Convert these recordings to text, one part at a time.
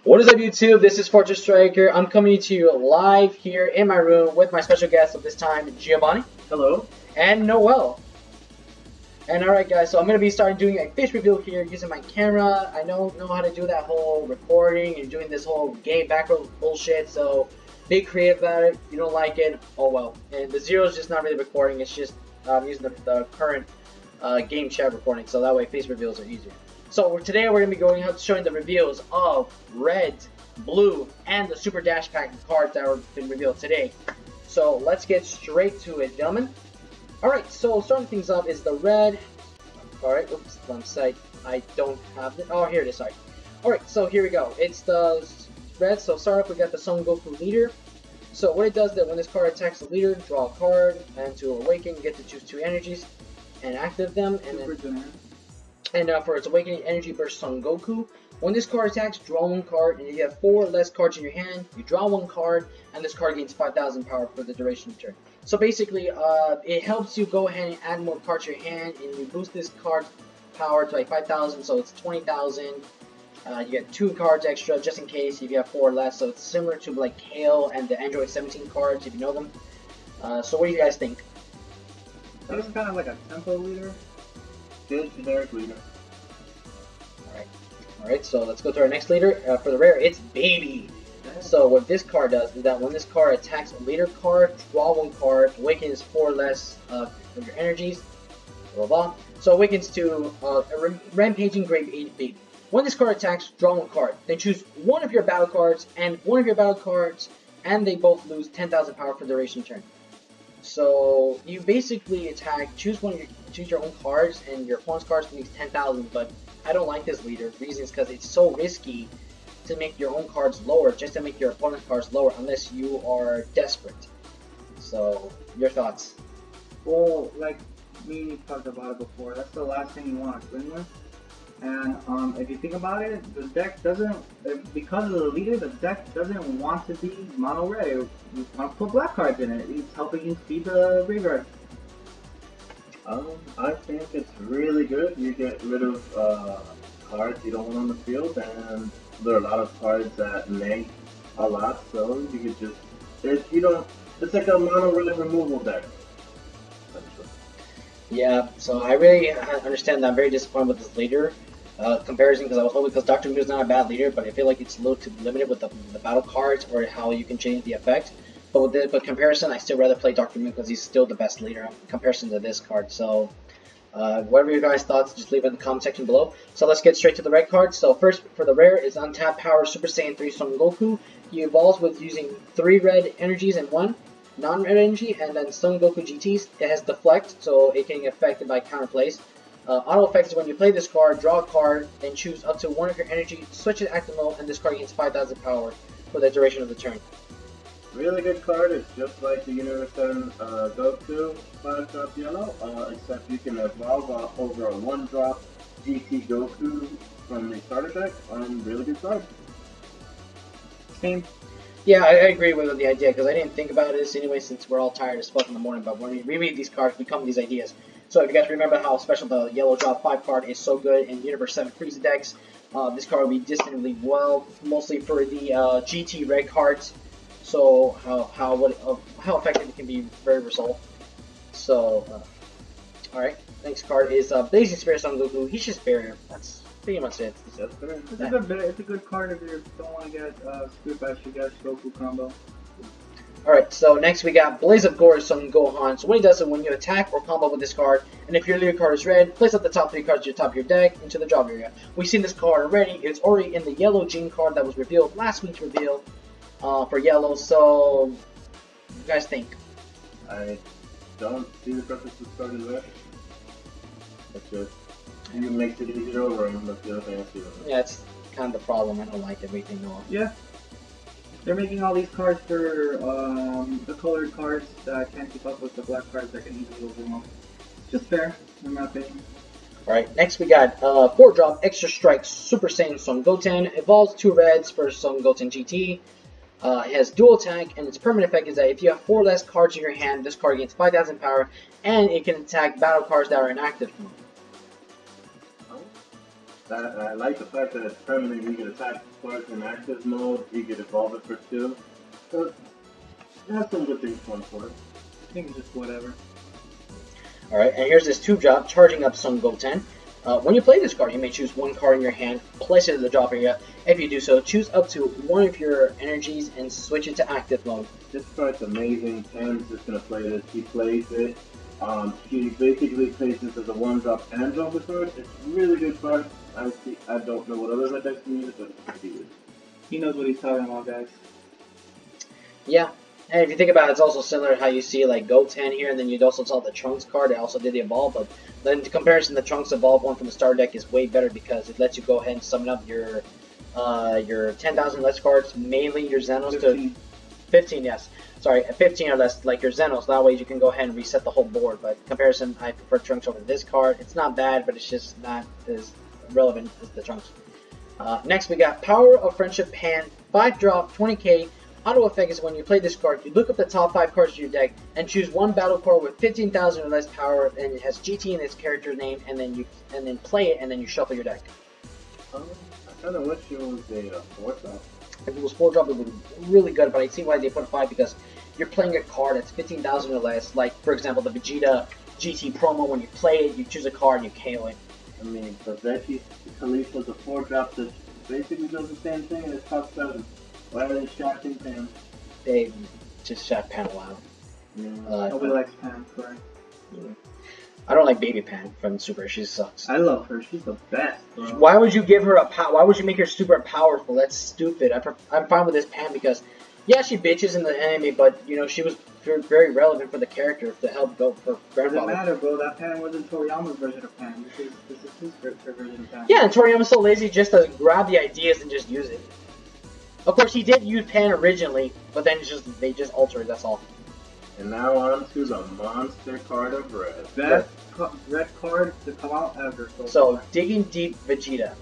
What is up, YouTube? This is Fortress Striker. I'm coming to you live here in my room with my special guest of this time, Yeovani. Hello. And Noel. And alright guys, so I'm going to be starting doing a fish reveal here using my camera. I don't know how to do that whole recording and doing this whole game background bullshit, so be creative about it. If you don't like it, oh well. And the zero is just not really recording, it's just using the current game chat recording, so that way face reveals are easier. So today we're going to be going out showing the reveals of red, blue, and the Super Dash Pack cards that have been revealed today. So let's get straight to it, gentlemen. Alright, so starting things up is the red. Alright, oops, wrong side. I don't have it. Oh, here it is, sorry. Alright, so here we go. It's the red, so start up, we got the Son Goku leader. So what it does is that when this card attacks the leader, draw a card, and to awaken, you get to choose 2 energies and active them. And for its awakening energy burst Son Goku, when this card attacks, draw 1 card, and if you have 4 less cards in your hand, you draw 1 card, and this card gains 5,000 power for the duration of the turn. So basically, it helps you go ahead and add more cards to your hand, and you boost this card's power to like 5,000, so it's 20,000. You get 2 cards extra just in case if you have 4 less, so it's similar to like Kale and the Android 17 cards if you know them. So what do you guys think? That was kind of like a tempo leader. Good generic leader. Alright, so let's go to our next leader. For the rare, it's Baby. So what this card does is that when this card attacks a leader card, draw 1 card, awakens 4 less of your energies, blah blah. So awakens to a rampaging grade 8 Baby. When this card attacks, draw 1 card. Then choose 1 of your battle cards and 1 of your battle cards, and they both lose 10,000 power for the duration of the turn. So you basically attack, choose your own cards, and your opponent's cards can use 10,000. But I don't like this leader. The reason is because it's so risky to make your own cards lower, just to make your opponent's cards lower, unless you are desperate. So your thoughts? Well, like me and you talked about it before, that's the last thing you want to win with. And if you think about it, the deck doesn't, because of the leader, the deck doesn't want to be mono red. You want to put black cards in it. It's helping you feed the graveyard. I think it's really good. You get rid of cards you don't want on the field, and there are a lot of cards that neg a lot, so you could just, if you don't, it's like a mono red removal deck. Yeah, so I really understand that. I'm very disappointed with this leader comparison, because I was hoping, because Dr. Mu is not a bad leader, but I feel like it's a little too limited with the battle cards or how you can change the effect. But with the comparison, I still rather play Dr. Mu because he's still the best leader in comparison to this card. So whatever your guys' thoughts, just leave it in the comment section below. So let's get straight to the red cards. So first, for the rare, is Untapped Power Super Saiyan 3 Son Goku. He evolves with using 3 red energies and 1 non-red energy, and then Son Goku GTs. It has Deflect, so it can get affected by counterplays. Auto effects is when you play this card, draw a card, then choose up to 1 of your energy, switch it to active mode, and this card gains 5,000 power for the duration of the turn. Really good card. It's just like the Universe 7 Goku 5-drop yellow, except you can evolve over a 1-drop GT Goku from the starter deck. Really good card. Same. Yeah, I agree with the idea, because I didn't think about this anyway, since we're all tired as fuck in the morning, but when we reread these cards, we come to these ideas. So if you guys remember how special the yellow drop 5 card is so good in Universe 7 Frieza decks, this card will be distantly well, mostly for the GT red cards. So how effective it can be, very resolved. So alright, next card is Blazing Spirit Son Goku. He's just barrier. That's pretty much it. It's a good card if you don't want to get screwed by Shigesh Goku combo. Alright, so next we got Blaze of Gore Son Gohan. So what he does is when you attack or combo with this card, and if your leader card is red, place up the top 3 cards to the top of your deck into the drop area. We've seen this card already. It's already in the yellow Gene card that was revealed last week's reveal for yellow. So, what do you guys think? I don't see the purpose of starting red. It's just, you make it easier over him, but the other thing I see. Yeah, it's kind of the problem. I don't like everything though. Yeah. They're making all these cards for the colored cards that can't keep up with the black cards that can easily overwhelm. Just fair, in my opinion. Alright, next we got 4-drop Extra Strike Super Saiyan Son Goten. Evolves 2 reds for Son Goten GT. It has dual attack, and its permanent effect is that if you have 4 less cards in your hand, this card gains 5,000 power, and it can attack battle cards that are in active mode. I like the fact that it's permanent. You can attack cards in active mode. You can evolve it for 2. So it has some good things going for it. I think it's just whatever. Alright, and here's this 2-drop, charging up Sun Goten. When you play this card, you may choose one card in your hand, place it in the drop area. If you do so, choose up to one of your energies and switch it to active mode. This card's amazing. Pam's just gonna play this. She plays it. She basically plays this as a 1-drop and draw the card. It's a really good card. I don't know what other red decks use it, but it's pretty good. He knows what he's talking about, guys. Yeah, and if you think about it, it's also similar to how you see like Goten here, and then you'd also saw the Trunks card. It also did the Evolve, but then in comparison, the Trunks Evolve one from the starter deck is way better because it lets you go ahead and summon up your 10,000 less cards, mainly your Xenos 15. to 15. Yes, sorry, 15 or less, like your Xenos. That way you can go ahead and reset the whole board. But in comparison, I prefer Trunks over this card. It's not bad, but it's just not as relevant as the Trunks. Next, we got Power of Friendship Pan, 5-drop, 20k. Auto effect is when you play this card, you look up the top 5 cards of your deck and choose one battle card with 15,000 or less power, and it has GT in its character name, and then play it, and then you shuffle your deck. I kind of wish it was a 4-drop. If it was 4-drop, it would be really good, but I see why they put 5 because you're playing a card that's 15,000 or less. Like, for example, the Vegeta GT promo, when you play it, you choose a card and you KO it. I mean, the Veggie Khalifa's a 4-drop that basically does the same thing and it's top 7. Why are they shafting Pam? They just shaft Pan a lot. Nobody likes Pam, correct? Yeah. I don't like Baby Pan from Super. She sucks. I love her. She's the best, bro. Why would you give her a Why would you make her super powerful? That's stupid. I'm fine with this Pan because, yeah, she bitches in the anime, but you know she was very relevant for the character to help go for grandfather. Doesn't matter, bro. That Pan wasn't Toriyama's version of Pan. This is his version of Pan. Yeah, and Toriyama's so lazy just to grab the ideas and just use it. Of course, he did use Pan originally, but then they just altered. That's all. And now on to the monster card of red. Best red card to come out ever. So Digging Deep Vegeta.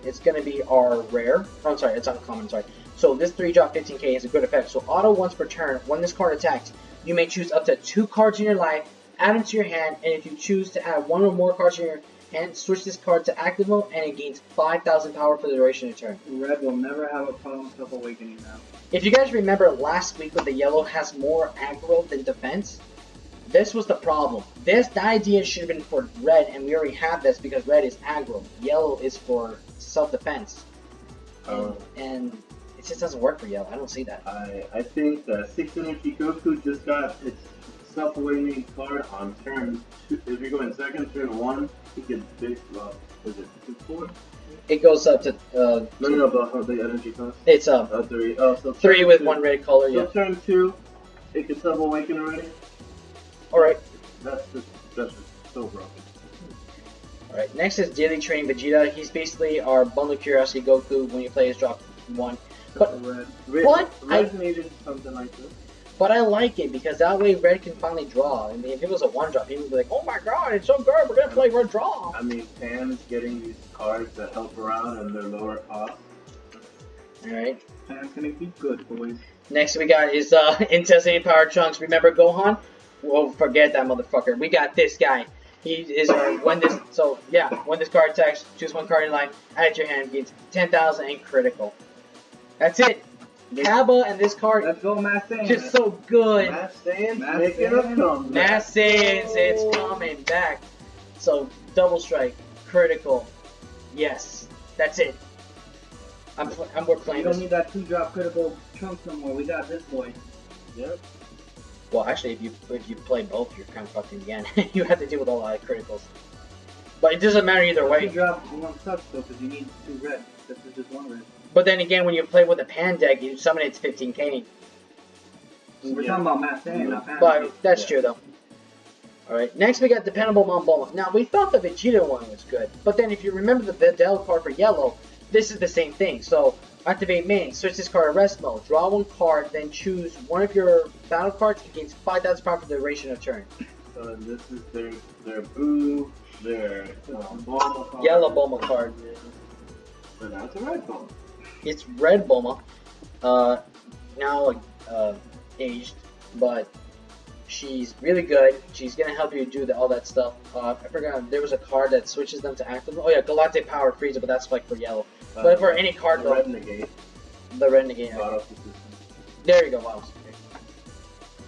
It's gonna be our rare. Oh, I'm sorry, it's uncommon. Sorry. So this 3-drop 15k has a good effect. So auto once per turn. When this card attacks, you may choose up to 2 cards in your life, add them to your hand, and if you choose to add 1 or more cards in your hand, switch this card to active mode, and it gains 5,000 power for the duration of the turn. Red will never have a problem with awakening now. If you guys remember last week when the yellow has more aggro than defense, this was the problem. The idea should have been for red, and we already have this because red is aggro. Yellow is for self-defense. And it just doesn't work for yellow. I don't see that. I think that 6 Energy Goku just got its self-awakening card on turn 2. If you go in second, turn 1, he gets big, is it 2-4? It goes up to, No, but how the energy cost? It's 3. Oh, so 3 with 2. 1 red color, yeah. So turn 2, it can self-awaken already? Alright. That's just so broken. Alright, next is Daily Training Vegeta. He's basically our Bundle Curiosity Goku when you play his drop 1. But Red needed something like this. But I like it because that way Red can finally draw. I mean, if it was a 1-drop, he would be like, oh my god, it's so good, we're gonna play Red Draw. I mean, Pan's getting these cards that help around and they're lower cost. Alright. Pan's gonna be good, boys. Next we got is Intensity Power Trunks. Remember Gohan? Well, forget that motherfucker. We got this guy. He is our when this card attacks, choose 1 card in line, add it to your hand, gains 10,000 and critical. That's it. Kaba and this card. Let's go, Mass Saiyans. Just so good. Mass Saiyans making a comeback. Mass Saiyans, it's coming back. So double strike, critical. Yes, that's it. We're playing. We don't this. need that 2-drop critical Trunks no more. We got this boy. Yep. Well, actually, if you play both, you're kind of fucked in the end. You have to deal with a lot of criticals. But it doesn't matter either way. 2-drop one sucks though because you need 2 red. This is just 1 red. But then again, when you play with a Pan deck, you summon it to 15k. We're talking about Mass Saiyan, not Pan. But that's true though. Alright, next we got Dependable Mom Bulma. Now, we thought the Vegeta one was good, but then if you remember the Videl card for yellow, this is the same thing. So, activate main, switch this card to rest mode, draw 1 card, then choose one of your battle cards and gains 5,000 power for the duration of turn. So this is their Boo, their Bulma card. Yellow Bulma card. But now it's a red Bulma. It's red Bulma, now aged, but She's really good. She's gonna help you do all that stuff. I forgot there was a card that switches them to active. Oh yeah, Galactic Power Frieza, but that's like for yellow. But for any card though, red negate. the red negate. There you go, wow.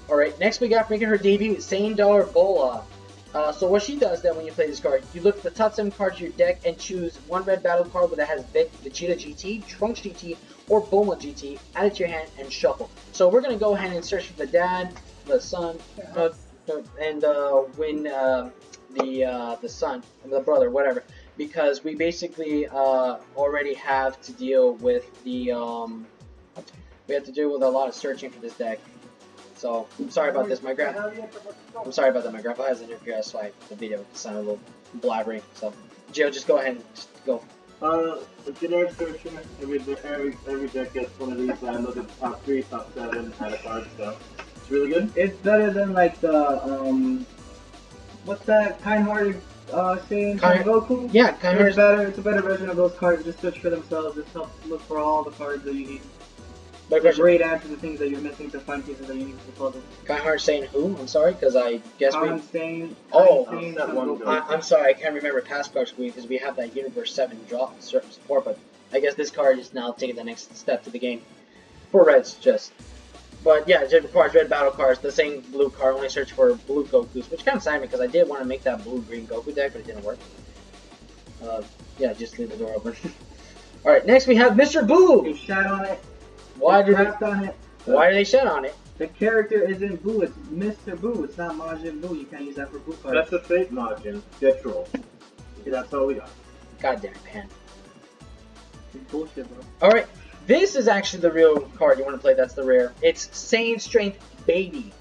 Alright, next we got making her debut, Sane Dollar Bola. So what she does then when you play this card, you look at the top 7 cards of your deck and choose one red battle card that has Vegeta GT, Trunks GT, or Bulma GT, add it to your hand and shuffle. So we're going to go ahead and search for the dad, the son, and win the son, the brother, whatever. Because we basically already have to deal with the, we have to deal with a lot of searching for this deck. So, I'm sorry about this, I'm sorry about that, my grandpa has an interference, so the video sounded a little blabbering, so, Joe, just go ahead and just go. The generic searching, every deck gets one of these, I look at the top 3, top 7, add a card, so, it's really good. It's better than like the, what's that kind-hearted, saying? Goku? Yeah, kind-hearted. It's a better version of those cards, just search for themselves, just helps look for all the cards that you need. Like a great answer to things that you're missing to find pieces that you need for the puzzle. Kind-hearted saying who? I'm sorry, because I guess I'm sorry, I can't remember past cards because we have that Universe 7 draw support, but I guess this card is now taking the next step to the game. For Reds, just. But yeah, it requires red battle cards, the same blue card, only search for blue Gokus, which kind of sad me because I did want to make that blue-green Goku deck, but it didn't work. Yeah, just leave the door open. Alright, next we have Mr. Boo! You shat on it. Why do they shed on it? The character isn't Boo, it's Mr. Boo, it's not Majin Boo, you can't use that for Boo cards. That's a fake Majin, get troll. That's all we got. God damn it, Pan. It's bullshit, bro. Alright, this is actually the real card you want to play, that's the rare. It's Saiyan Strength Baby.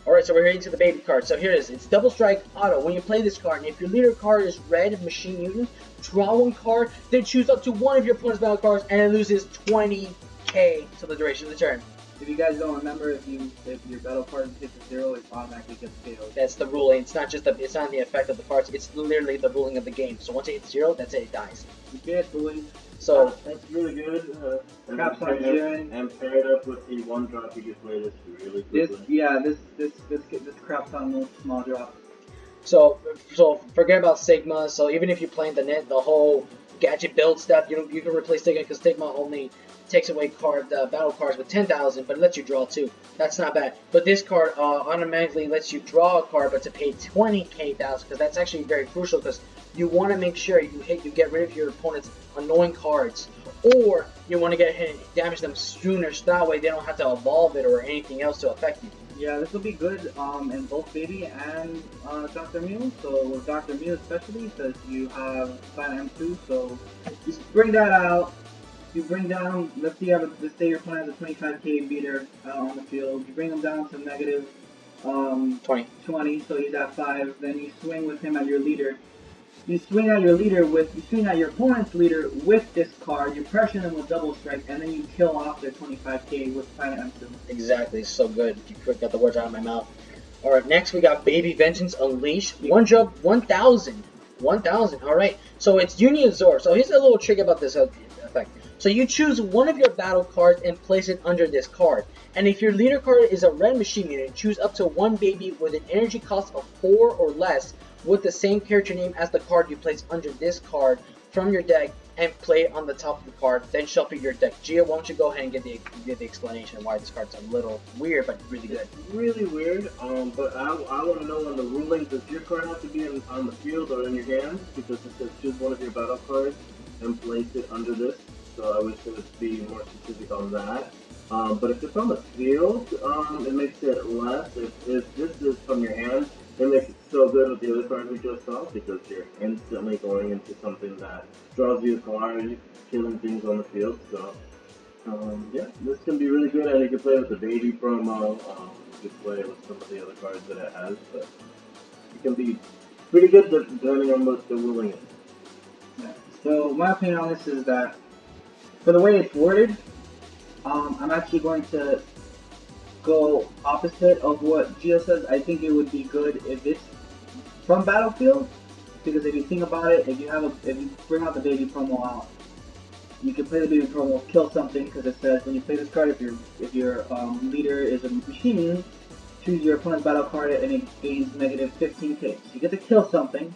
Alright, so we're into the baby card. So here it is. It's Double Strike Auto. When you play this card, and if your leader card is red, Machine Mutant, draw one card, then choose up to one of your opponent's battle cards, and it loses 20k to the duration of the turn. If you guys don't remember, if your battle card hits a 0, it automatically gets KO'd. That's the ruling. It's not just it's not the effect of the cards. It's literally the ruling of the game. So once it hits 0, that's it. It dies. You get bullied. So that's really good. And paired up with the 1-drop, you can play this really quickly. This craps on most small drop. So forget about Sigma. So even if you're playing the whole gadget build stuff, you can replace Sigma because Sigma only takes away battle cards with 10,000, but it lets you draw 2. That's not bad. But this card automatically lets you draw a card, but to pay 20k thousand, because that's actually very crucial. Because you want to make sure you get rid of your opponent's annoying cards, or you want to get ahead and damage them sooner, so that way they don't have to evolve it or anything else to affect you. Yeah, this will be good in both Baby and Dr. Mew. So with Dr. Mew especially, because you have Planet M2, so you bring that out. You bring down, let's say your opponent has a 25k beater on the field. You bring him down to negative 20, so he's at 5. Then you swing with him at your leader. You swing at your opponent's leader with this card. You pressure them with Double Strike, and then you kill off their 25k with Planet M2. Exactly, so good. You quick got the words out of my mouth. All right, next we got Baby Vengeance Unleash. 1 drop, 1,000. 1,000. All right, so it's Union Zor. So here's a little trick about this effect. So you choose one of your battle cards and place it under this card. And if your leader card is a red Machine Unit, choose up to one baby with an energy cost of 4 or less with the same character name as the card you place under this card from your deck and play it on the top of the card. Then shuffle your deck. Gia, why don't you go ahead and give the explanation why this card's a little weird but really good. It's really weird, but I want to know on the ruling, does your card have to be on the field or in your hand? Because it says choose one of your battle cards and place it under this. So I wish it would be more specific on that. But if it's on the field, it makes it less. If this is from your hand, it makes it so good with the other cards we just saw because you're instantly going into something that draws you a card, killing things on the field. So yeah, this can be really good, and you can play with the Baby promo. You can play with some of the other cards that it has, but it can be pretty good depending on what the ruling is. Yeah. So my opinion on this is that for the way it's worded, I'm actually going to go opposite of what Gio says. I think it would be good if it's from Battlefield, because if you think about it, if you bring out the Baby promo out, you can play the Baby promo, kill something, because it says when you play this card, if your leader is a Machine Unit, choose your opponent's battle card and it gains negative 15k. So you get to kill something.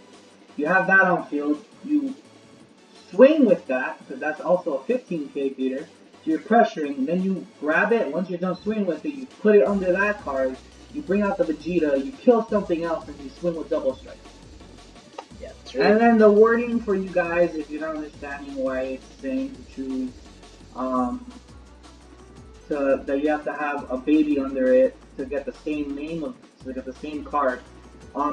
You have that on field. You swing with that, because that's also a 15k beater. So you're pressuring, and then you grab it. Once you're done swinging with it, you put it under that card. You bring out the Vegeta, you kill something else, and you swing with double strike. Yeah, that's really And then the wording for you guys, if you're not understanding why it's saying to choose, that you have to have a baby under it to get the same name of, to get the same card.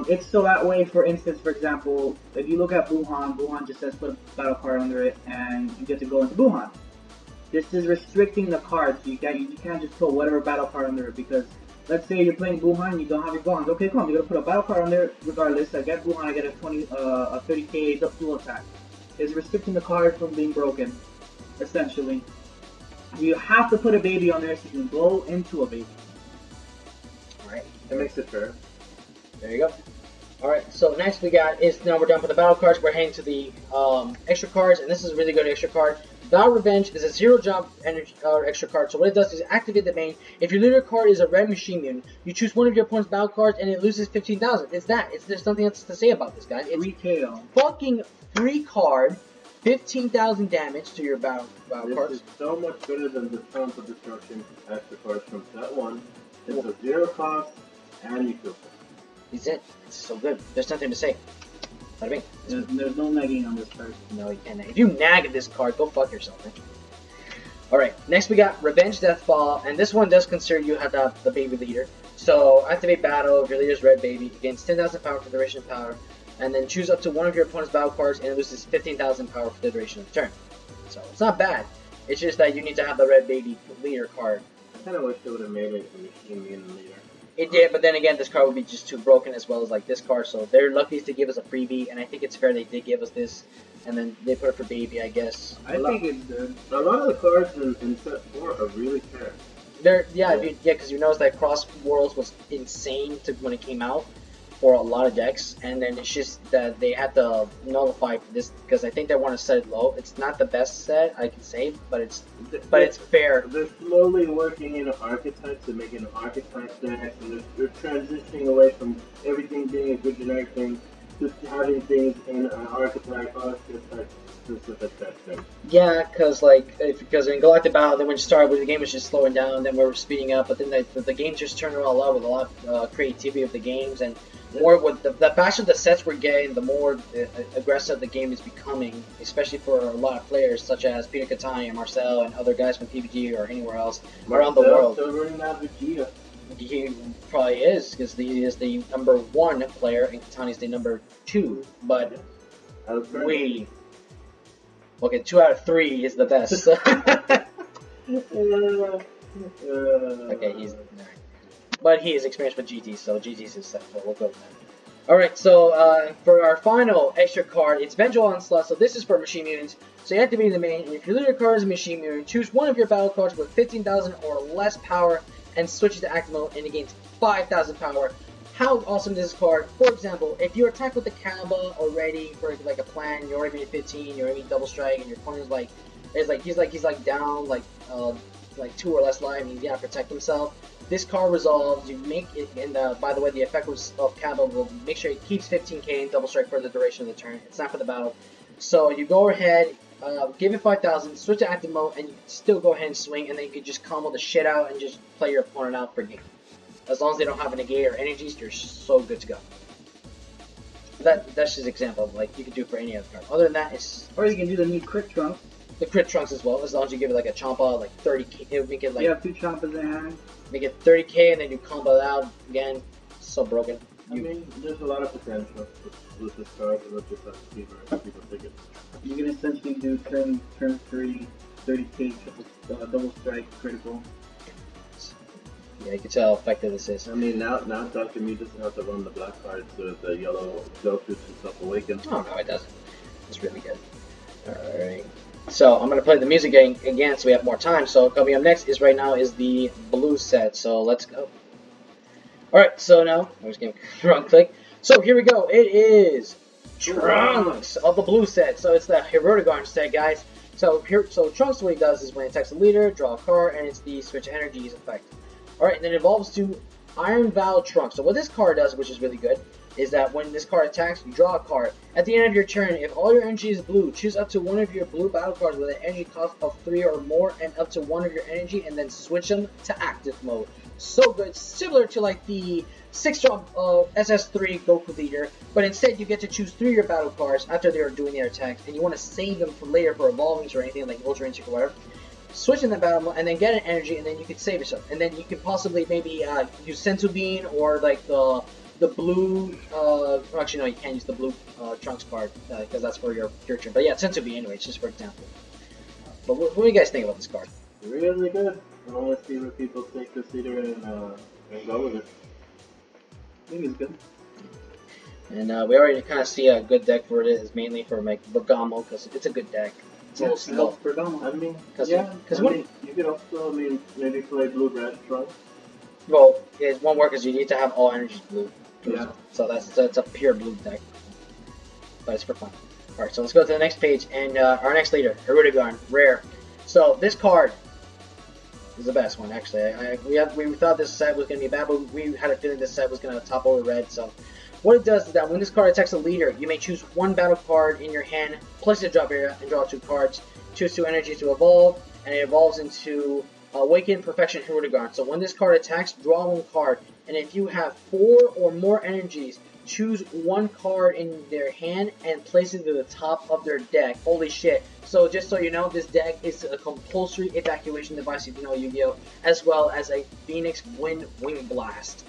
It's so that way, for instance, for example, if you look at Buhan, Buhan just says put a battle card under it, and you get to go into Buhan. This is restricting the cards, so you can't just put whatever battle card under it, because let's say you're playing Buhan and you don't have your Gohans. Okay, come on, you're gonna put a battle card on there regardless. I get Buhan, I get a 30k dual attack. It's restricting the card from being broken, essentially. You have to put a baby on there so you can go into a baby. Alright. It makes it fair. There you go. Alright, so next we got is, now we're done with the battle cards, we're heading to the extra cards, and this is a really good extra card. Battle Revenge is a 0 jump energy extra card, so what it does is activate the main. If your leader card is a red machine mutant, you choose one of your opponent's battle cards and it loses 15,000. It's that. There's nothing else to say about this, guys. It's retail. Fucking free card, 15,000 damage to your battle cards. This is so much better than the Tons of Destruction extra cards from set 1. It's a 0 cost, and you kill them. Is it? It's so good. There's nothing to say. Bada bing. There's no nagging on this card. No, you can't. If you nag at this card, go fuck yourself, man. Alright, next we got Revenge Deathfall, and this one does consider you have to have the baby leader. So, activate battle, if your leader's red baby, it gains 10,000 power for the duration of power, and then choose up to one of your opponent's battle cards, and it loses 15,000 power for the duration of the turn. So, it's not bad. It's just that you need to have the red baby leader card. I kind of wish they would have made it a machine mutant leader. It did, but then again, this card would be just too broken as well as like this card, so they're lucky to give us a freebie, and I think it's fair they did give us this, and then they put it for baby, I guess. I think it's good. A lot of the cards in set 4 are really fair. Yeah, because you notice that Cross Worlds was insane when it came out for a lot of decks, and then it's just that they had to nullify this because I think they want to set it low. It's not the best set I can say, but it's fair. They're slowly working into archetypes and making archetypes decks, and they're transitioning away from everything being a good generic thing, just having things in an archetype specific deck thing. Yeah, because in Galactic Battle, then when you started, the game was just slowing down, then we were speeding up, but then the games just turned around a lot with a lot of creativity of the games, and more with the faster the sets we're getting, the more aggressive the game is becoming, especially for a lot of players such as Peter Catani and Marcel and other guys from PBG or anywhere else around the world. Still running out Vegeta. He probably is, because he is the #1 player and Catani's the #2, but we... Okay, 2 out of 3 is the best. Okay, he's... But he is experienced with GT, so GT's his set, so we'll go with that. Alright, so for our final extra card, it's Vengeful Onslaught, so this is for Machine Mutants. So you activate the main, and if your leader card is a Machine Mutant, choose one of your battle cards with 15,000 or less power, and switch it to active mode, and it gains 5,000 power. How awesome is this card? For example, if you attack with the Kaba already for like a plan, you're already at 15, you're already double strike, and your opponent's he's down like 2 or less life, and he's gotta protect himself. This card resolves. You make it, and by the way, the effect of Kaba will make sure it keeps 15k and double strike for the duration of the turn. It's not for the battle. So you go ahead, give it 5,000, switch to active mode, and you still go ahead and swing, and then you can just combo the shit out and just play your opponent out for game. As long as they don't have a negate or energies, you're so good to go. That's just an example of like you can do for any other card. Other than that, it's... Or you can do the new Crit Trunks. The Crit Trunks as well, as long as you give it like a Champa, like 30k, it would make it like... You have 2 Champas in hand. Make it 30k and then you combo it out again. So broken. I mean, there's a lot of potential with this card, and let's just have to see where people take it. You can essentially do turn 3, 30k double strike critical. Yeah, you can tell how effective this is. I mean, now Dr. Me doesn't have to run the black card so the yellow Goku himself awaken. Oh, no, it doesn't. It's really good. Alright. So, I'm going to play the music again so we have more time. So, coming up next is right now is the blue set. So, let's go. Alright, so now, I'm just going to wrong click. So, here we go. It is Trunks of the blue set. So, it's the Herodogarn set, guys. So, Trunks, what he does is when it attacks a leader, draw a card, and it's the Switch Energies effect. Alright, then it evolves to Iron Vow Trunk. So what this card does, which is really good, is that when this card attacks, you draw a card. At the end of your turn, if all your energy is blue, choose up to one of your blue battle cards with an energy cost of 3 or more and up to one of your energy, and then switch them to active mode. So good, similar to like the 6-drop SS3 Goku leader, but instead you get to choose 3 of your battle cards after they're doing their attacks, and you want to save them for later for evolvings or anything like Ultra Instinct or whatever. Switch in the battle mode and then get an energy, and then you can save yourself. And then you can possibly maybe use Senzu Bean or like the blue, actually no, you can't use the blue Trunks card, because that's for your turn. But yeah, Senzu Bean anyway, it's just for example. But what do you guys think about this card? Really good. I want to see where people take this leader and go with it. I think it's good. And we already kind of see a good deck for it. It's mainly for like Bergamo, because it's a good deck. It's a little slow. Bergamo. I mean, yeah, because you could also, maybe play blue-red Trunks. Well, it won't work because you need to have all energies blue. Yeah. So that's a pure blue deck. But it's for fun. Alright, so let's go to the next page, and our next leader, Herudegarn, rare. So this card is the best one, actually. We thought this set was going to be bad, but we had a feeling this set was going to top over red. So what it does is that when this card attacks a leader, you may choose one battle card in your hand, place it in the drop area, and draw 2 cards. Choose 2 energies to evolve, and it evolves into Awakened Perfection Herudegarn. So when this card attacks, draw 1 card, and if you have 4 or more energies, choose 1 card in their hand and place it to the top of their deck. Holy shit. So just so you know, this deck is a compulsory evacuation device if you know Yu-Gi-Oh! As well as a Phoenix Wind Wing Blast.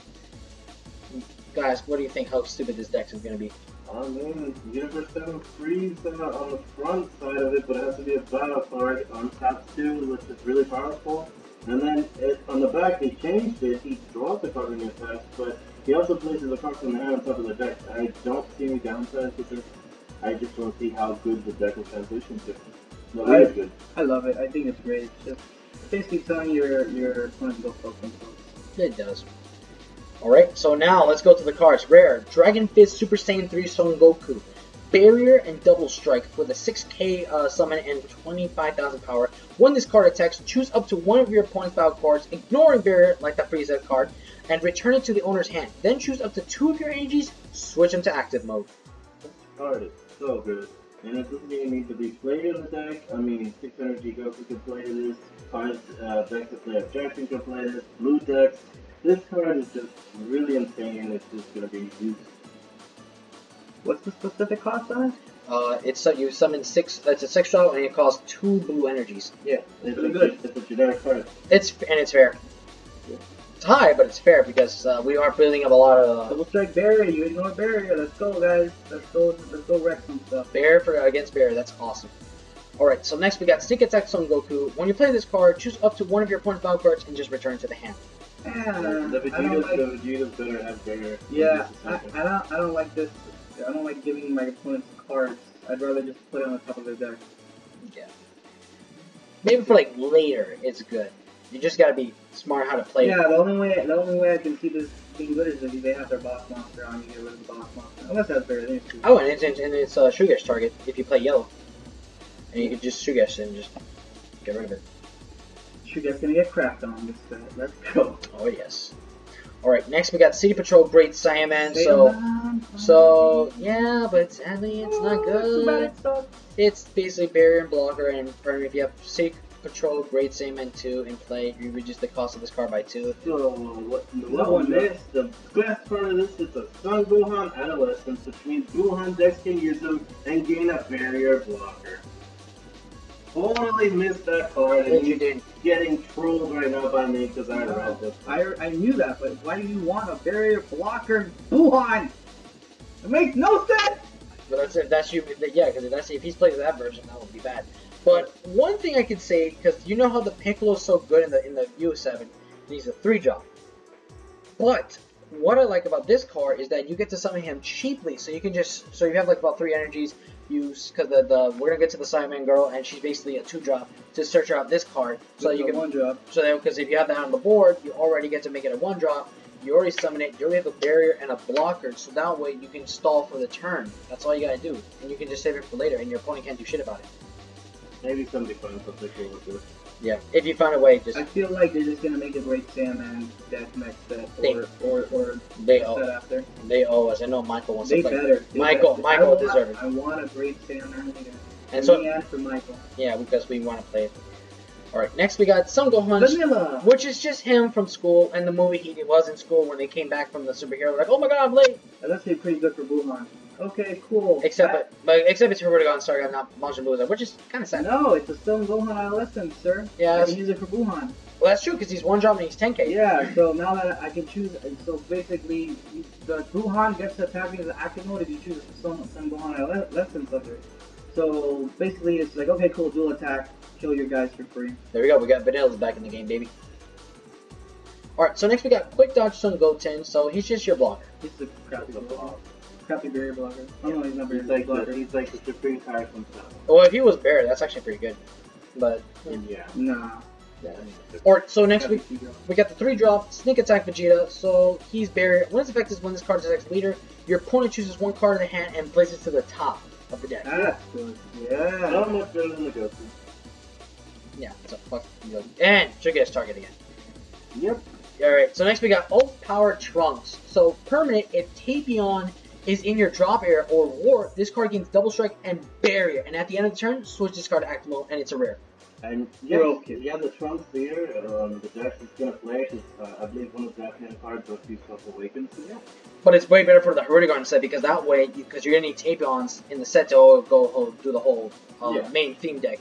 Guys, what do you think how stupid this deck is going to be? I mean, Universe 7 freeze on the front side of it, but it has to be a battle card on top 2, which is really powerful. And then on the back, they changed it. He draws the card in the attack, but he also places the card from the hand on top of the deck. I don't see any downsides with this. I just don't see how good the deck will transition to. No, it is good. I love it. I think it's great. It's just basically telling your opponent to go fuck themselves. It does. Alright, so now let's go to the cards. Rare, Dragon Fist Super Saiyan 3 Son Goku. Barrier and Double Strike with a 6k summon and 25,000 power. When this card attacks, choose up to one of your opponent's battle cards, ignoring Barrier, like that Frieza card, and return it to the owner's hand. Then choose up to 2 of your energies, switch them to active mode. This card is so good. And it doesn't even need to be played in the deck. I mean, 6 energy Goku can play this, 5 decks that play Objection can play this, blue decks. This card is just really insane. It's just going to be used. What's the specific cost on it? It's you summon 6. It's a 6-drop and it costs 2 blue energies. Yeah, it's really good. It's a generic card. It's fair. Yeah. It's high, but it's fair because we are building up a lot of Double Strike Barrier. You ignore Barrier. Let's go, guys. Let's go wreck some stuff. Barrier against Barrier. That's awesome. Alright, so next we got Sneak Attack Son Goku. When you play this card, choose up to one of your opponent's battle cards and just return it to the hand. The Vegeta's better have Barrier. Yeah, I don't like this. I don't like giving my opponents cards. I'd rather just put it on the top of their deck. Yeah. Maybe for like later, it's good. You just gotta be smart how to play. Yeah, the only way I can see this being good is if they have their boss monster on. You get rid of the boss monster. Unless that's better than Oh, and it's Shugesh target if you play yellow, and you can just Shugesh and just get rid of it. Shugesh gonna get cracked on this set. Let's go. Oh yes. Alright, next we got City Patrol Great Saiyaman. So yeah, but sadly it's not good. It's basically Barrier and Blocker, and if you have City Patrol Great Saiyaman 2 in play, you reduce the cost of this card by 2. So the best part of this is a Son Gohan Adolescence, which means Gohan decks can use them and gain a Barrier Blocker. Totally missed that card, and you're getting trolled right now by me because I read this. I knew that, but why do you want a Barrier Blocker Gohan? It makes no sense! But that's you, yeah, because if he's playing that version, that would be bad. But one thing I could say, because you know how the Piccolo's so good in the U7, he's a 3-drop. But what I like about this card is that you get to summon him cheaply, so you can just you have like about 3 energies. Use because we're gonna get to the Saiyaman girl, and she's basically a 2-drop to search out this card, so that you can 1-drop. So that because if you have that on the board, you already get to make it a 1-drop. You already summon it. You already have a Barrier and a Blocker, so that way you can stall for the turn. That's all you gotta do, and you can just save it for later, and your opponent can't do shit about it. Maybe some defense will take a look. Yeah, if you find a way, just I feel like they're just gonna make a great Sandman deck next set, or they set owe after. they owe us. I know Michael wants They to play. better. Michael deserves it. I want a great Sandman deck. And For so me and for Michael. yeah, because we want to play it. All right, next we got Sun Gohan, Vanilla. which is just him from school. And the movie he was in school when they came back from the superhero. Like, oh my god, I'm late. That's actually pretty good for Buhan. Okay, cool. Except it's Hirudegarn Starga, not Majin Buu, which is kind of sad. No, it's a Sun Gohan adolescent, sir. Yeah, I can use it for Buhan. Well, that's true because he's one drop and he's 10k. Yeah, so now that I can choose, so basically, the Buhan gets to attack me as an active mode if you choose a Sun Gohan adolescent subject. So basically, it's like, okay, cool, dual attack, kill your guys for free. There we go, we got Vanilla's back in the game, baby. Alright, so next we got Quick Dodge Sun Goten, so he's just your blocker. He's a crappy barrier blocker. Oh no, he's not barrier blocker. He's like the supreme type himself. Well, if he was Bear, that's actually pretty good. But, Yeah. Nah. Alright, so next we got the 3-drop Sneak Attack Vegeta, so he's Barrier. When it's effective is when this card attacks leader, your opponent chooses one card in the hand and places it to the top of the deck. That's good. Yeah. Not much better than the Goku. Yeah, so fuck. And should get his target again. Yep. Alright, so next we got Ult Power Trunks. So permanent, if Tapion is in your drop area or war, this card gains Double Strike and Barrier. And at the end of the turn, switch this card to active mode, and it's a rare. And yeah, yeah, the Trunks here, the deck is gonna play because I believe one of the hand cards will be self-awakened. So yeah. But it's way better for the Hirudegarn set because that way, because you're gonna need Tapions in the set to go do the whole main theme deck.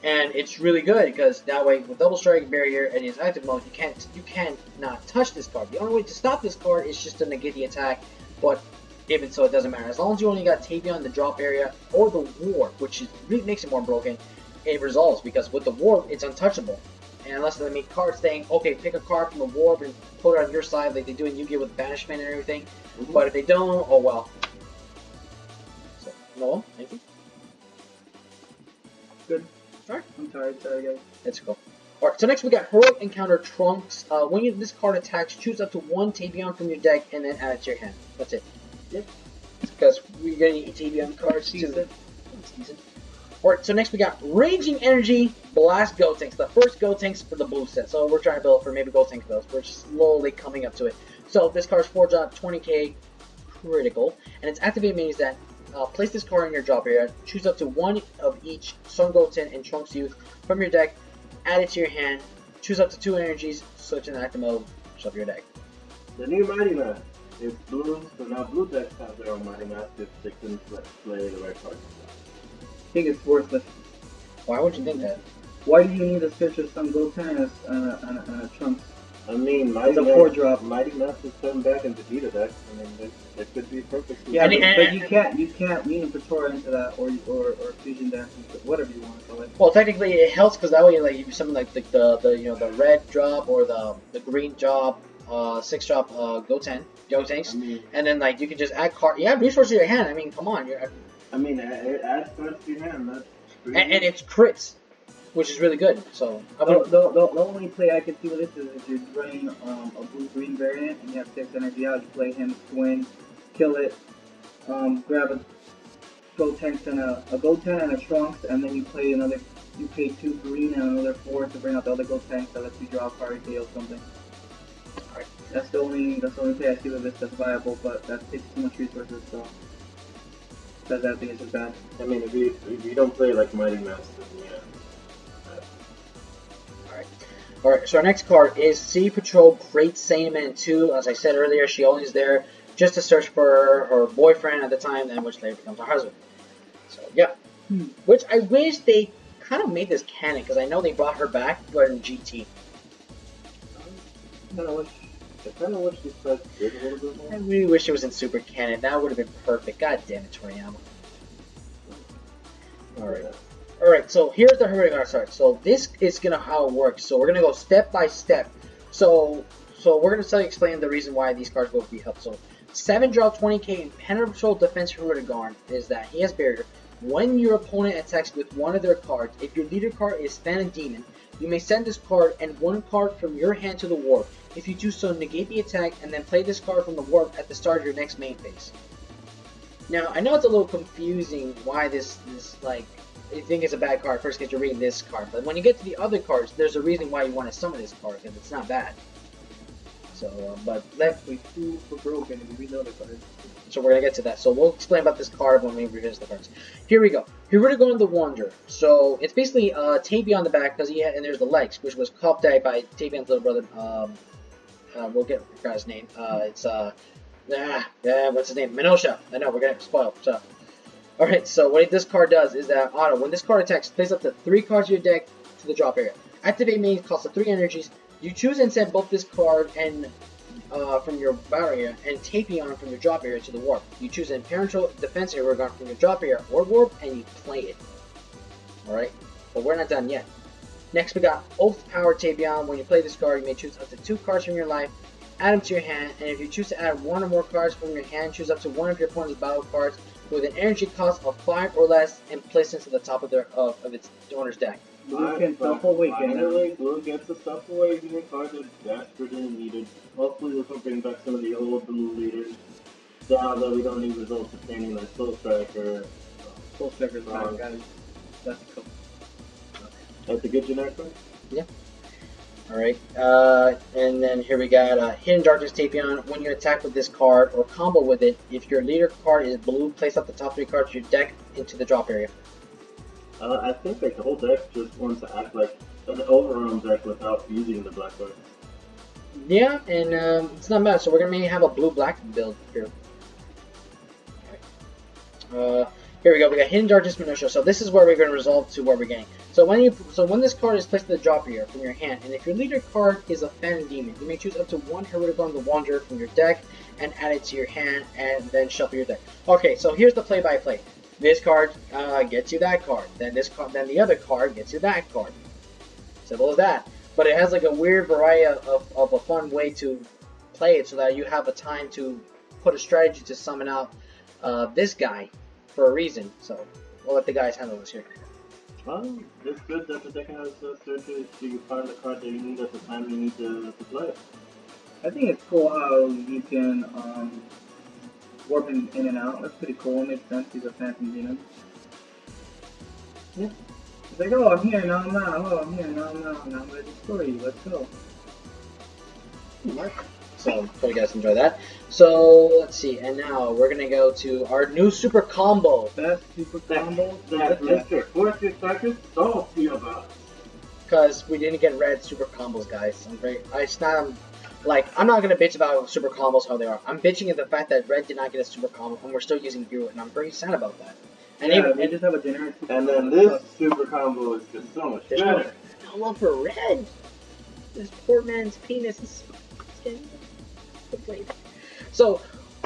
And it's really good because that way with Double Strike, Barrier, and his active mode, you can't not touch this card. The only way to stop this card is just to negate the attack, but even so, it doesn't matter. As long as you only got Tapion in the drop area or the Warp, which really makes it more broken, it resolves because with the Warp, it's untouchable. And unless they make cards saying, okay, pick a card from the Warp and put it on your side like they do in Yu-Gi-Oh! With Banishment and everything. But if they don't, oh well. So, Noel, thank you. Good. Alright. I'm tired, sorry guys. That's cool. Alright, so next we got Heroic Encounter Trunks. When this card attacks, choose up to one Tapion from your deck and then add it to your hand. That's it. Yep. Because we're gonna need Tapion cards too. Alright, so next we got Raging Energy Blast Gotenks. The first Gotenks for the blue set. So we're trying to build for maybe Gotenks builds. We're slowly coming up to it. So this card's 4-drop, 20k critical. And its activate means that place this card in your drop area, choose up to one of each Son Goten and Trunks Youth from your deck, add it to your hand, choose up to 2 energies, switch in active mode, shove your deck. The new Mighty Mask is blue, so now blue decks have their own Mighty Mask if they can play the right cards. I think it's worthless. Why would you think that? Why do you need a switch of some Goten and a Trunks? I mean, Mighty Mask, 4-drop. Mighty Mask is coming back into Vegeta decks. I mean, that could be perfect. Yeah, but you can't Union Patora into that, or Fusion Dance, whatever you want to call it. Well, technically it helps because that way, like, you do something like the red drop or the green drop, 6-drop Gotenks, and then like you can just add card. Yeah, resources to your hand. I mean, come on, I mean, add cards to your hand. That's and it's crits, which is really good. So the only play I can see with this is if you're running a blue-green variant and you have 6 energy out, you play him, swing, kill it, grab a Gotenks and a Goten and a Trunks, and then you play another. You pay 2 green and another 4 to bring out the other Gotenks that lets you draw a card, KO something. Alright. That's the only play I see with this that's viable, but that takes too much resources, so that I think it's just bad. I mean, if you don't play like Mighty Mask, then yeah. Alright, so our next card is Sea Patrol Great Saiyaman 2. As I said earlier, she only is there just to search for her boyfriend at the time, and which later becomes her husband. So, yeah. Which I wish they kind of made this canon, because I know they brought her back, but in GT. I kind of wish this card did a little bit more. I really wish it was in Super Canon. That would have been perfect. God damn it, Toriyama. Alright. Alright, so here's the Hirudegarn start. So this is how it works. So we're going to go step by step. So we're going to explain the reason why these cards will be helped. So 7-drop 20k in Panda Patrol Defense Hirudegarn is that he has barrier. When your opponent attacks with one of their cards, if your leader card is Phantom Demon, you may send this card and one card from your hand to the Warp. If you do so, negate the attack and then play this card from the Warp at the start of your next main phase. Now, I know it's a little confusing why this like you think it's a bad card first because you're reading this card. But when you get to the other cards, there's a reason why you want to summon this card because it's not bad. So, but we super broken if we read the other cards. So we're gonna get to that. So we'll explain about this card when we revisit the cards. Here we go. Here we're gonna go on the Wanderer. So it's basically Tabi on the back because he had, and there's the legs, which was copped out by Tabian's little brother. We'll get the guy's name. What's his name? Minosha. I know we're gonna spoil. So, all right. So what this card does is that auto. When this card attacks, place up to 3 cards of your deck to the drop area. Activate means costs 3 energies. You choose and send both this card and from your battle area and Tapion from your drop area to the warp. You choose an Imperial Defense area from your drop area or warp and you play it. Alright? But we're not done yet. Next we got Oath Power Tapion. When you play this card, you may choose up to 2 cards from your life, add them to your hand, and if you choose to add 1 or more cards from your hand, choose up to 1 of your opponent's battle cards with an energy cost of 5 or less and place it to the top of its owner's deck. Blue can self-awaken. Finally, Blue gets the self-awakening card that's desperately needed. Hopefully this will bring back some of the old Blue leaders. Now that we don't need results obtaining like Soul Striker. Soul Striker's back, guys. That's cool. That's a good generic card? Yeah. Alright, and then here we got Hidden Darkness Tapion. When you attack with this card or combo with it, if your leader card is blue, place up the top 3 cards of your deck into the drop area. I think like the whole deck just wants to act like an overrun deck without using the black card. Yeah, and it's not bad. So we're gonna have a blue-black build here. Here we go. We got Hidden Darkness Minutia. So this is where we're gonna resolve to where we're getting. So when this card is placed in the drop area from your hand, and if your leader card is a Phantom Demon, you may choose up to 1 Heroic on the Wanderer from your deck and add it to your hand, and then shuffle your deck. Okay, so here's the play-by-play. This card gets you that card. Then then the other card gets you that card. Simple as that. But it has like a weird variety of a fun way to play it, so that you have a time to put a strategy to summon out this guy for a reason. So we'll let the guys handle this here. Well, it's good that the deck has searches so you find the card that you need at the time you need to play it. I think it's cool how you can warp in and out. That's pretty cool. It makes sense. He's a Phantom Demon. Yeah. It's like, oh, I'm here, now I'm not. Oh, I'm here, now I'm not. Now I'm ready to destroy you. Let's go. So, hope you guys enjoy that. So, let's see. And now, we're going to go to our new super combo. Best super combo. That's Mr. Force Your Circus, salty about. Because we didn't get red super combos, guys. I'm not gonna bitch about super combos how they are. I'm bitching at the fact that red did not get a super combo and we're still using Hero, and I'm very sad about that. And yeah, they just have a generic super and then this super combo is just so much better. No love for red. This poor man's penis is so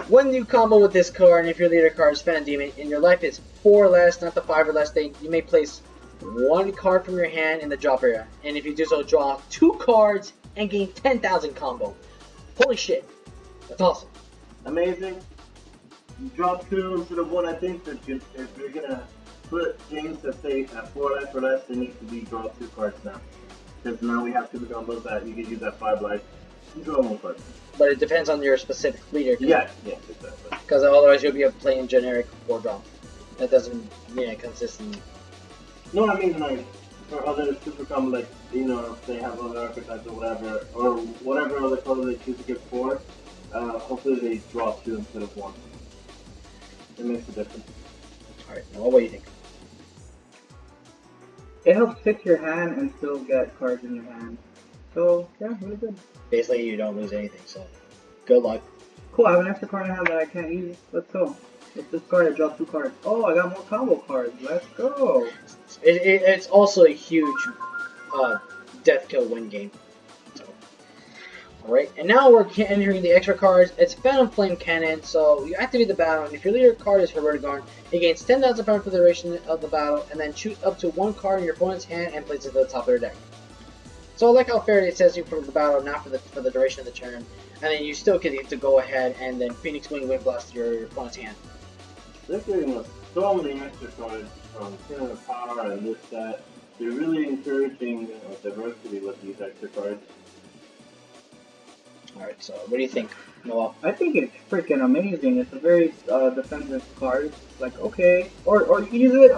when you combo with this card, and if your leader card is Phantom Demon, and your life is 4 or less, not the 5 or less thing, you may place 1 card from your hand in the drop area. And if you do so, draw 2 cards and gain 10,000 combo. Holy shit. That's awesome. Amazing. You drop 2 instead of 1. I think that if you're gonna put things that say at 4 life or less, they need to be draw 2 cards now. Because now we have 2 combos that you can use at 5 life. You draw 1 card. But it depends on your specific leader. Yeah, exactly. Because otherwise you'll be playing generic 4 drop. That doesn't mean it consistent. No, I mean like for other super combo, like if they have other archetypes or whatever other color they choose to get 4, hopefully they draw 2 instead of 1. It makes a difference. Alright, now what do you think? It helps pick your hand and still get cards in your hand. So yeah, really good. Basically you don't lose anything, so good luck. Cool, I have an extra card in hand that I can't use. Let's go. With this card, I draw 2 cards. Oh, I got more combo cards. Let's go. It's also a huge death kill win game. So, alright, and now we're entering the extra cards. It's Phantom Flame Cannon, so you activate the battle, and if your leader card is Heroic, it gains 10,000 power for the duration of the battle, and then choose up to 1 card in your opponent's hand and place it to the top of their deck. So I like how fair it says you for the battle, not for the duration of the turn, and then you still get to go ahead and then Phoenix Wing Wind Blast your opponent's hand. They're giving us so many extra cards from Turn of Power and this, that. They're really encouraging diversity with these extra cards. Alright, so what do you think, Noel? I think it's freaking amazing. It's a very defensive card. Like, okay. Or use it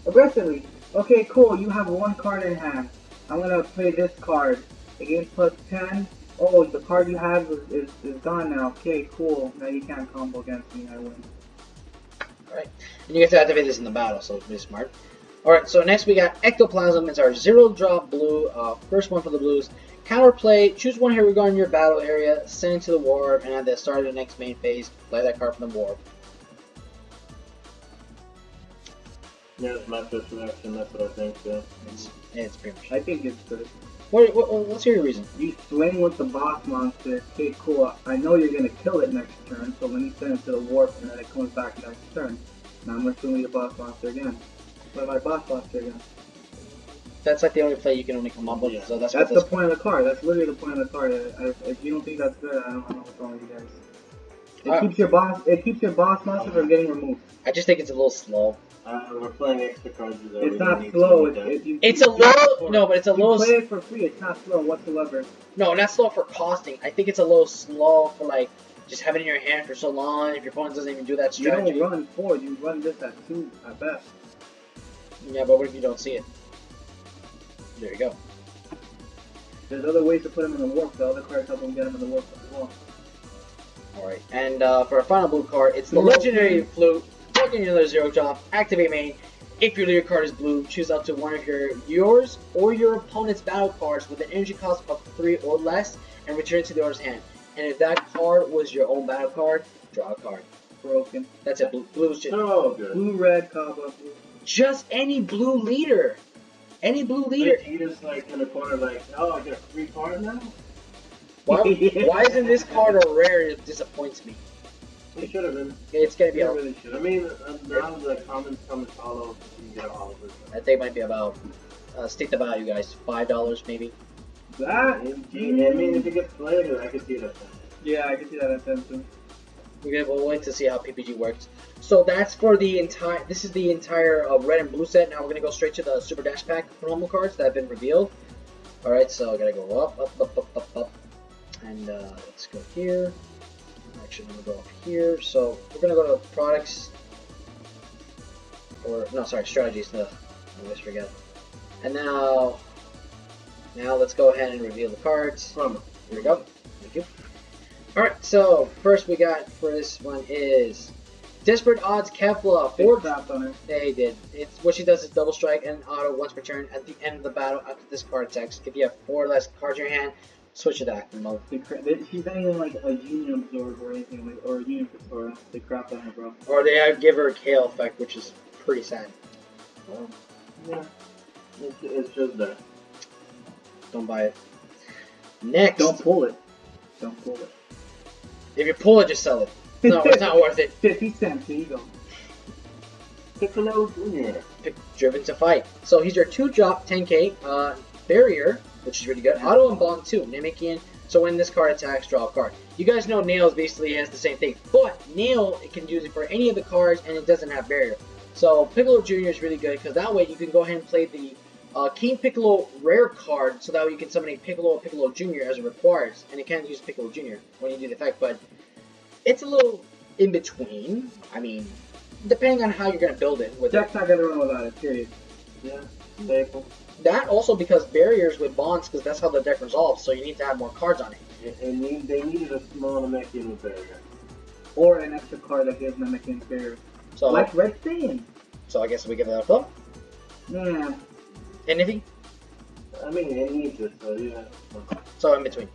aggressively. Okay, cool. You have one card in hand. I'm gonna play this card. Against plus 10. Oh, the card you have is gone now. Okay, cool. Now you can't combo against me. I win. Alright. And you get to activate this in the battle, so it's pretty smart. Alright, so next we got Ectoplasm. It's our 0-drop blue. First one for the blues. Counterplay. Choose one hero regarding your battle area. Send it to the ward. And at the start of the next main phase, play that card from the ward. Yeah, it's my first reaction, that's what I think, yeah. It's pretty much. I think it's good. What's your reason? You swing with the boss monster. Okay, cool. I know you're gonna kill it next turn, so let me send it to the warp and then it comes back next turn. Now I'm gonna swing with your boss monster again. Play my boss monster again. That's like the only play you can only come up with, Yeah. so that's the point of the card. That's literally the point of the card. If you don't think that's good, I don't know what's wrong with you guys. It keeps your boss monster from getting removed. I just think it's a little slow. We're playing extra cards. It's not slow. It's a little. No, but it's a little. You play it for free. It's not slow whatsoever. No, not slow for costing. I think it's a little slow for like just having it in your hand for so long. If your opponent doesn't even do that strategy. You don't run 4. You run this at 2 at best. Yeah, but what if you don't see it? There you go. There's other ways to put him in the warp. The other cards help him get him in the warp as well. Alright, and for our final blue card, it's the legendary flute. Plug in another 0-drop, activate main. If your leader card is blue, choose up to one of yours or your opponent's battle cards with an energy cost of 3 or less and return it to the owner's hand. And if that card was your own battle card, draw a card. Broken. That's it. Blue's just blue, red, combo. Just any blue leader. Any blue leader. He just like in the corner like, oh, I get a free card now? Why isn't this card a rare? It disappoints me. It should have been. It's gonna be. Really should. I mean, now the comments come and follow. You can get all of it. I think it might be about. Stick the value, guys. $5 maybe. That. I mean, if it gets played, I could see it at 10. Yeah, I can see that at 10 too. We'll wait to see how PPG works. So that's for the entire. This is the entire red and blue set. Now we're gonna go straight to the Super Dash Pack normal cards that have been revealed. All right, so I gotta go up, and let's go here. Actually, I'm gonna go up here. So we're gonna go to products, or no, sorry, strategies. I always forget. And now let's go ahead and reveal the cards. Here we go. Thank you. Alright, so first we got for this one is Desperate Odds Kefla. They did. It's what she does is double strike and auto once per turn at the end of the battle after this card attacks. If you have 4 or less cards in your hand, switch to that mode. She's not even like a Union Absorb or anything, like, or a Union Absorb. They crap on her, bro. Or they give her a KO effect, which is pretty sad. Well, yeah. It's just that. Don't buy it. Next. Don't pull it. Don't pull it. If you pull it, just sell it. No, it's not worth it. 50 cents, here you go. Piccolo Jr. Driven to fight. So he's your 2-drop 10k barrier, which is really good. Auto and Bond 2, Mimicking. So when this card attacks, draw a card. You guys know Nails basically has the same thing, but Nail it can use it for any of the cards and it doesn't have barrier. So Piccolo Jr. is really good because that way you can go ahead and play the King Piccolo rare card, so that way you can summon a Piccolo or Piccolo Jr. as it requires, and it can't use Piccolo Jr. when you do the effect, but it's a little in between. I mean, depending on how you're going to build it. Deck's not going to run without it, period. Yeah, staple. That also because barriers with bonds, because that's how the deck resolves, so you need to have more cards on it. And they needed a small Namekian with barrier. Or an extra card that gives Namekian barrier. So, like Red Stain. So I guess we give it a thumb? Yeah. Anything? I mean, it needs it, so yeah. So in between.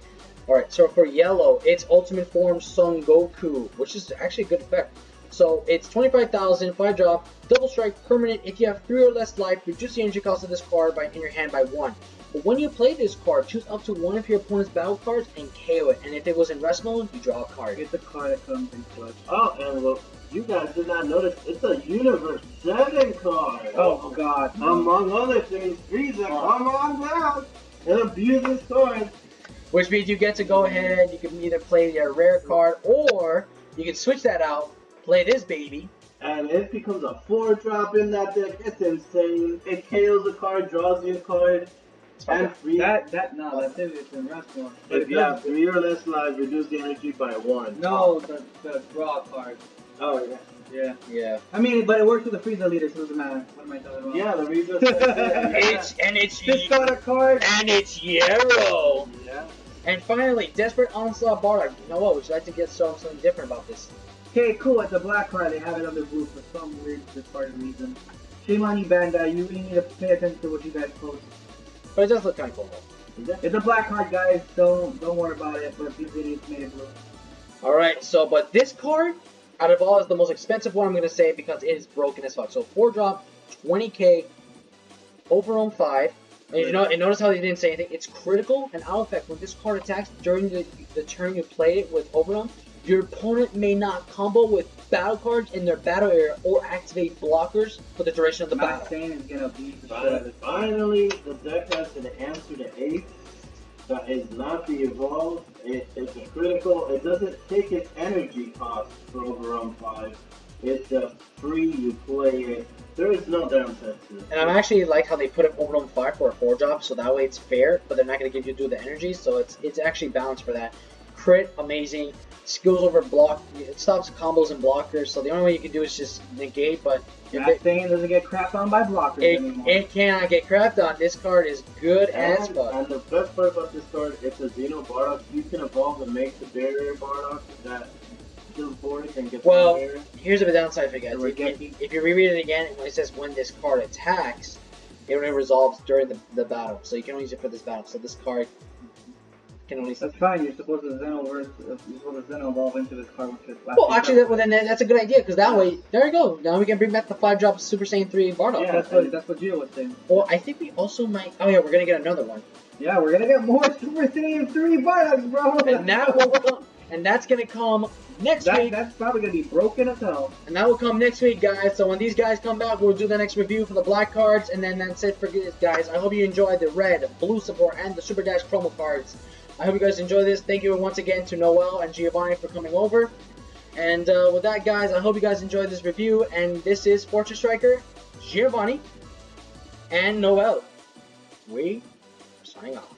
Alright, so for yellow, it's Ultimate Form Son Goku, which is actually a good effect. So it's 25,000, 5-drop, double strike, permanent. If you have 3 or less life, reduce the energy cost of this card in your hand by 1. But when you play this card, choose up to one of your opponent's battle cards and KO it. And if it was in rest mode, you draw a card. Get the card that comes in clutch. Oh, and look, you guys did not notice, it's a Universe 7 card. Oh, God. No. Among other things, Frieza, come on down and abuse this card. Which means you get to go ahead, you can either play your rare card, or you can switch that out, play this baby. And it becomes a 4-drop in that deck. It's insane. It KOs the card, draws you a card. And free. That's it's in rest mode. If you have 3 or less lives, reduce the energy by 1. No, the draw card. Oh, yeah. Yeah. Yeah. I mean, but it works with the Frieza leader, so it doesn't matter. What am I talking about? Yeah, the reason. It's Discard a card. and it's Yarrow. Yeah. And finally, Desperate Onslaught Bardock. You know what? Would you like to get something different about this? Okay, cool. It's a black card. They have it on their blue for some weird discarded reason. Shame on you, Bandai. You really need to pay attention to what you guys post. But it does look kind of cool. It's a black card, guys. Don't worry about it. But these idiots made it blue. All right. So, but this card, out of all, is the most expensive one. I'm gonna say because it is broken as fuck. So 4-drop, 20k, overwhelm 5. And you know, and notice how they didn't say anything. It's critical and out effect when this card attacks during the turn you play it with overwhelm. Your opponent may not combo with battle cards in their battle area or activate blockers for the duration of the battle. Is gonna beat the shit. Finally, the deck has an answer to 8. That is not the evolve. It's a critical. It doesn't take its energy cost for Overrun 5. It's just free. You play it. There is no downside to it. And I'm actually like how they put it overwhelm 5 for a 4-drop, so that way it's fair, but they're not gonna give you do the energy, so it's actually balanced for that. Crit, amazing. Skills over block, it stops combos and blockers, so the only way you can do is just negate, but That thing doesn't get crapped on by blockers anymore. it cannot get crapped on. This card is good as fuck. And the best part about this card, it's a Xeno Bardock. You can evolve and make the barrier Bardock that kills boys and gets Well, barrier. here's a downside for you guys. So If you reread it again, when it says when this card attacks, it only resolves during the battle, so you can only use it for this battle. So this card can only. That's fine. You're supposed to Xeno evolve into this card, which is last. Well, actually, then that's a good idea because that way, there you go. Now we can bring back the 5-drop Super Saiyan 3 Bardock. Yeah, that's what Gio was saying. Well, I think we also might. Oh yeah, we're gonna get another one. Yeah, we're gonna get more Super Saiyan 3 Bardocks, bro. And that will come, and that's gonna come next week. That's probably gonna be broken as hell. And that will come next week, guys. So when these guys come back, we'll do the next review for the black cards, and then that's it for this, guys. I hope you enjoyed the red, blue support, and the Super Dash promo cards. I hope you guys enjoy this. Thank you once again to Noel and Yeovani for coming over. And with that, guys, I hope you guys enjoyed this review. And this is Fortune Striker, Yeovani, and Noel. We are signing off.